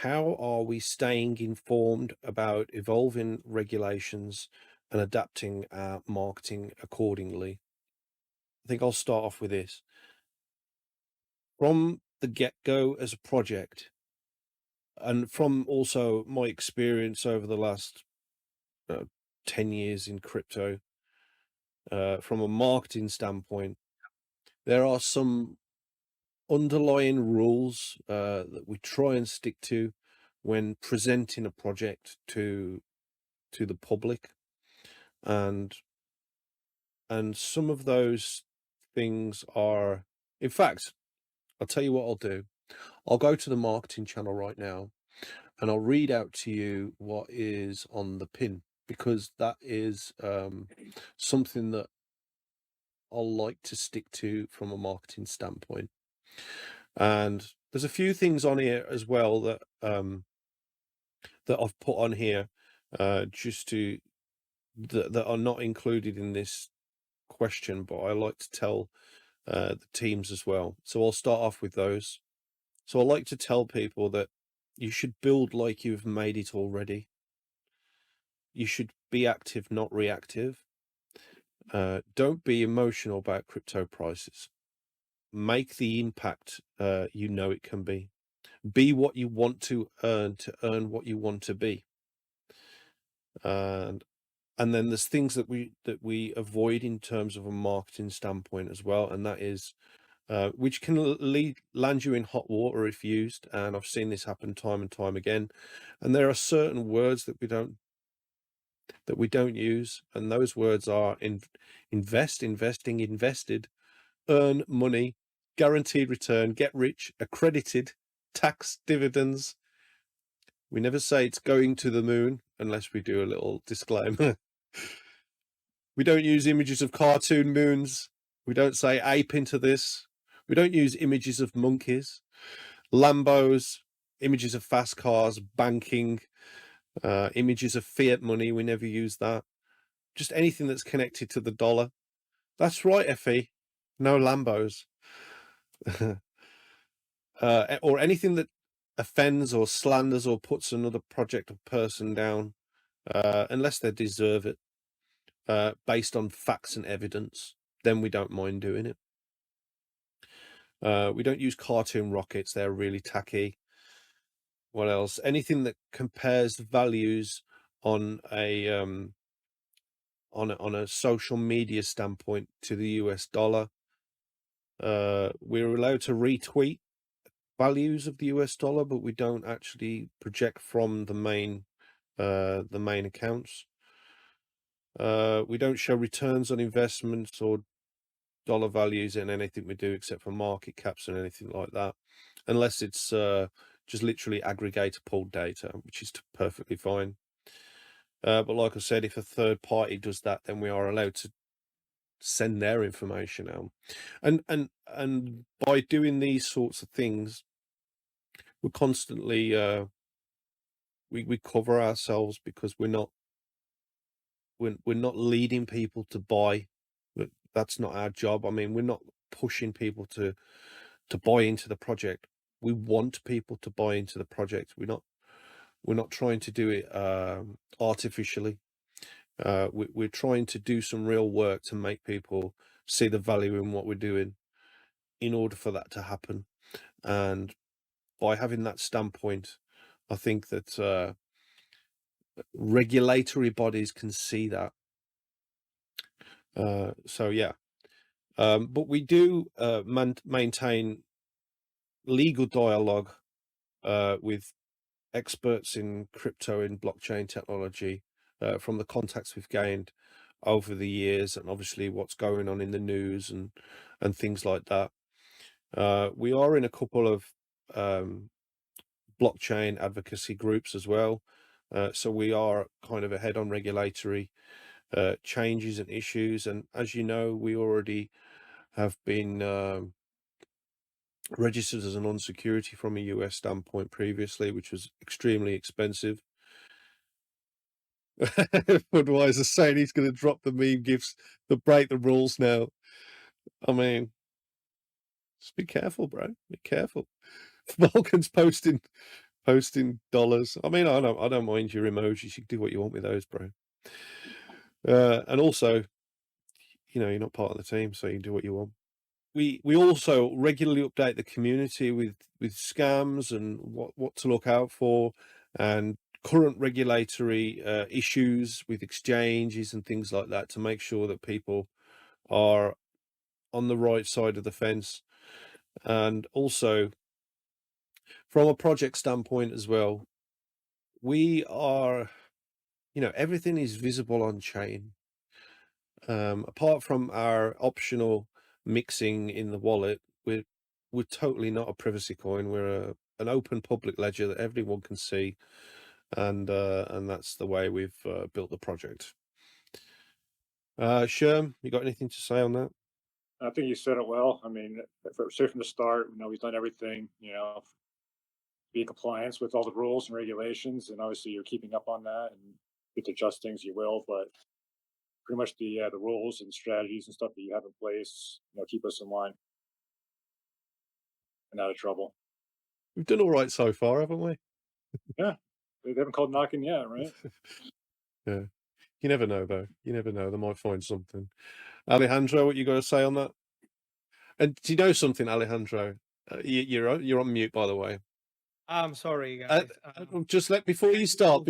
how are we staying informed about evolving regulations and adapting our marketing accordingly? I think I'll start off with this. From the get-go as a project, and from also my experience over the last uh, 10 years in crypto, from a marketing standpoint, there are some underlying rules that we try and stick to when presenting a project to the public, and some of those things are, in fact, I'll tell you what I'll do. I'll go to the marketing channel right now and I'll read out to you what is on the pin, because that is something that I'll like to stick to from a marketing standpoint. And there's a few things on here as well that that I've put on here just to that are not included in this question, but I like to tell the teams as well. So I'll start off with those. So I like to tell people that you should build like you've made it already. You should be active, not reactive. Don't be emotional about crypto prices. Make the impact you know it can be. Be what you want to earn what you want to be. And then there's things that we avoid in terms of a marketing standpoint as well, and that is which can land you in hot water if used. And I've seen this happen time and time again. And there are certain words that we don't use, and those words are invest, investing, invested, earn money, guaranteed return, get rich, accredited, tax, dividends. We never say it's going to the moon unless we do a little disclaimer. We don't use images of cartoon moons. We don't say ape into this. We don't use images of monkeys, Lambos, images of fast cars, banking, images of fiat money. We never use that. Just anything that's connected to the dollar. That's right, Effie. No Lambos. Or anything that offends or slanders or puts another project or person down, unless they deserve it, based on facts and evidence, then we don't mind doing it. We don't use cartoon rockets. They're really tacky. What else? Anything that compares values on a social media standpoint to the US dollar. We're allowed to retweet values of the US dollar, but we don't actually project from the main accounts. We don't show returns on investments or dollar values in anything we do, except for market caps and anything like that, unless it's just literally aggregator pulled data, which is perfectly fine. But like I said, if a third party does that, then we are allowed to send their information out. And by doing these sorts of things, we're constantly we cover ourselves, because we're not leading people to buy. That's not our job. I mean, we're not pushing people to buy into the project. We want people to buy into the project. We're not trying to do it artificially. We're trying to do some real work to make people see the value in what we're doing in order for that to happen. And by having that standpoint, I think that regulatory bodies can see that. So yeah, but we do maintain legal dialogue with experts in crypto and blockchain technology, from the contacts we've gained over the years, and obviously what's going on in the news and things like that. We are in a couple of blockchain advocacy groups as well, so we are kind of ahead on regulatory changes and issues. And as you know, we already have been registered as a non-security from a US standpoint previously, which was extremely expensive. Budweiser saying he's going to drop the meme gifts that break the rules now. I mean, just be careful, bro. Be careful. Vulcan's posting posting dollars. I mean, I don't mind your emojis. You can do what you want with those, bro. And also, you're not part of the team, so you can do what you want. We also regularly update the community with scams and what to look out for, and current regulatory issues with exchanges and things like that, to make sure that people are on the right side of the fence. And also, from a project standpoint as well, we are, everything is visible on chain. Apart from our optional mixing in the wallet, we're totally not a privacy coin. We're an open public ledger that everyone can see, and that's the way we've built the project. Sherm, you got anything to say on that? I think you said it well. I mean, straight from the start, we've done everything, be in compliance with all the rules and regulations, and obviously you're keeping up on that, and if to adjust things, you will. But pretty much the rules and strategies and stuff that you have in place, keep us in line and out of trouble. We've done all right so far, haven't we? Yeah, they haven't called knocking yet, right? Yeah. You never know, though. You never know. They might find something. Alejandro, what you got to say on that? And do you know something, Alejandro? You're on mute, by the way. I'm sorry, guys. Just before you start,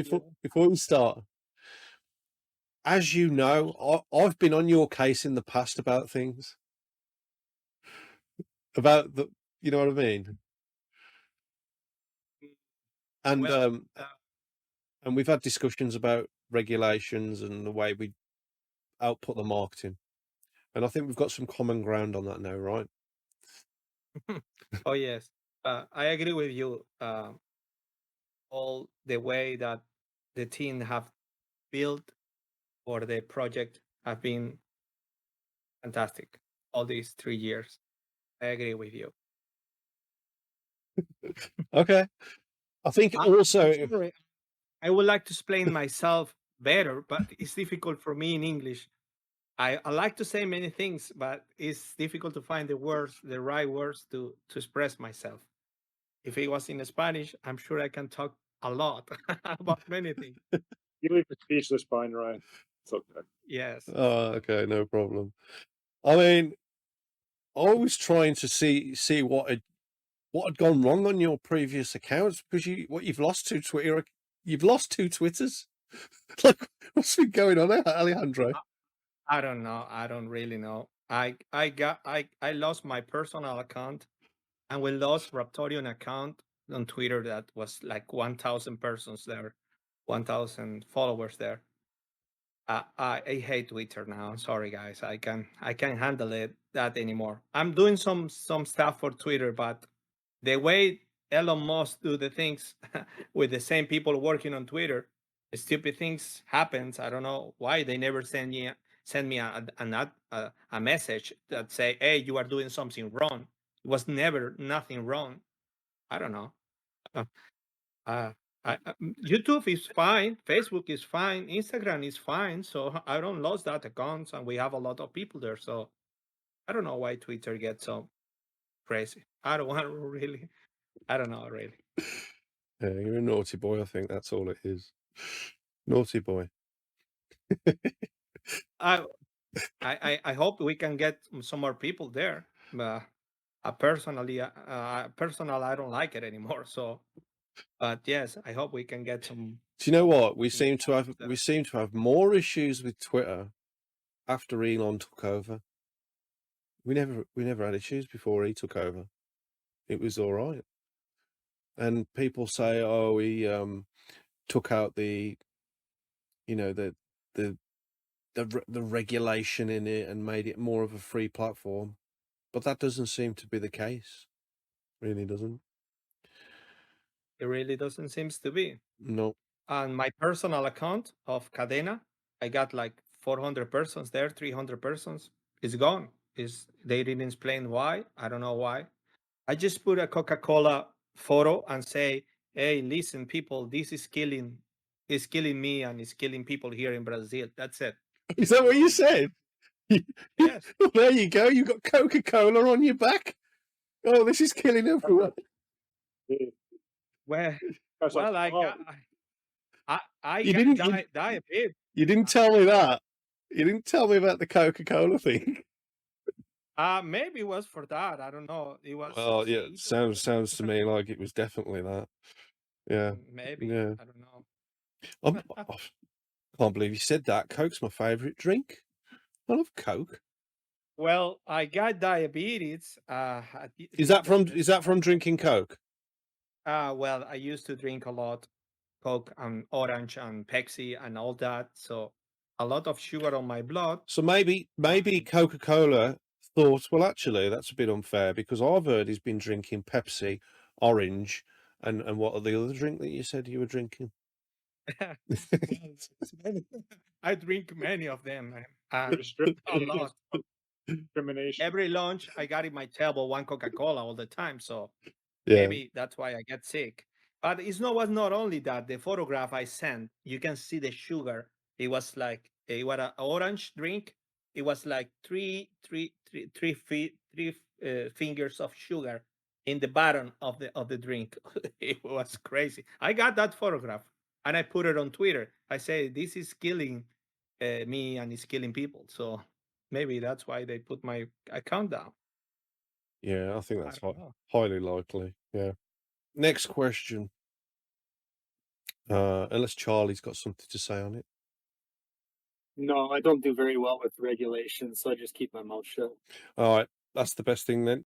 as you know, I've been on your case in the past about things, about the, you know what I mean? And Well, and we've had discussions about regulations and the way we output the marketing. And I think we've got some common ground on that now, right? oh yes, I agree with you. All the way that the team have built or the project have been fantastic all these 3 years. I agree with you. Okay. I think also, Sorry, I would like to explain myself better, but it's difficult for me in English. I like to say many things, but it's difficult to find the right words to express myself. If it was in Spanish, I'm sure I can talk a lot about many things. You leave the speechless behind, Ryan. It's okay. Yes. oh, okay, no problem. I mean, I was trying to see what had gone wrong on your previous accounts, because you've lost two Twitters. Like, what's been going on there, Alejandro? I don't know. I don't really know. I lost my personal account, and we lost Raptoreum account on Twitter that was like 1,000 persons there, 1,000 followers there. I hate Twitter now. I'm sorry, guys. I can't handle that anymore. I'm doing some stuff for Twitter, but the way Elon Musk do the things with the same people working on Twitter, stupid things happens. I don't know why they never send me a message that say, "Hey, you are doing something wrong." It was never nothing wrong. I don't know. Uh, uh, YouTube is fine, Facebook is fine, Instagram is fine. So I don't lose that accounts, and we have a lot of people there. So I don't know why Twitter gets so crazy. I don't want to really. I don't know really. Yeah, you're a naughty boy. I think that's all it is. Naughty boy. I hope we can get some more people there. Personally, personal, I don't like it anymore. So, but yes, I hope we can get some. Do you know what? We new seem to have more issues with Twitter after Elon took over. We never had issues before he took over. It was all right. And people say, oh, he took out the the regulation in it and made it more of a free platform. But that doesn't seem to be the case. Really doesn't. It really doesn't seems to be. No. On my personal account of Cadena, I got like 400 persons there, 300 persons. It's gone. They didn't explain why. I don't know why. I just put a Coca-Cola photo and say, "Hey, listen, people, this is killing me and it's killing people here in Brazil." That's it. Is that what you said? Yes. Well, there you go. You got Coca-Cola on your back. Oh, this is killing everyone. Well, Because I well, I saw got I You got didn't you diabetes. you didn't I tell me got that. You didn't tell me about the Coca-Cola thing. maybe it was for that. I don't know. It was Well, yeah, keto. sounds to me like it was definitely that. Yeah, Maybe yeah. I don't know. I can't believe you said that. Coke's my favourite drink. I love Coke. Well, I got diabetes. At Is the that end of from the is that from drinking Coke? well, I used to drink a lot Coke and Orange and Pepsi and all that. So a lot of sugar on my blood. So maybe And Coca-Cola thought, well, actually, that's a bit unfair because I've heard he's been drinking Pepsi, Orange, and what are the other drink that you said you were drinking? well, I drink many of them, the a lot. discrimination. Every lunch, I got in my table one Coca-Cola all the time. So Yeah, maybe that's why I get sick. But was not only that. The photograph I sent, you can see the sugar. It was like it was an orange drink. It was like three fingers of sugar in the bottom of the drink. It was crazy. I got that photograph and I put it on Twitter. I say this is killing me and it's killing people. So maybe that's why they put my account down. yeah, I think I that's don't know. highly likely. Yeah. Next question. Unless Charlie's got something to say on it. No, I don't do very well with regulations, so I just keep my mouth shut. All right, that's the best thing then.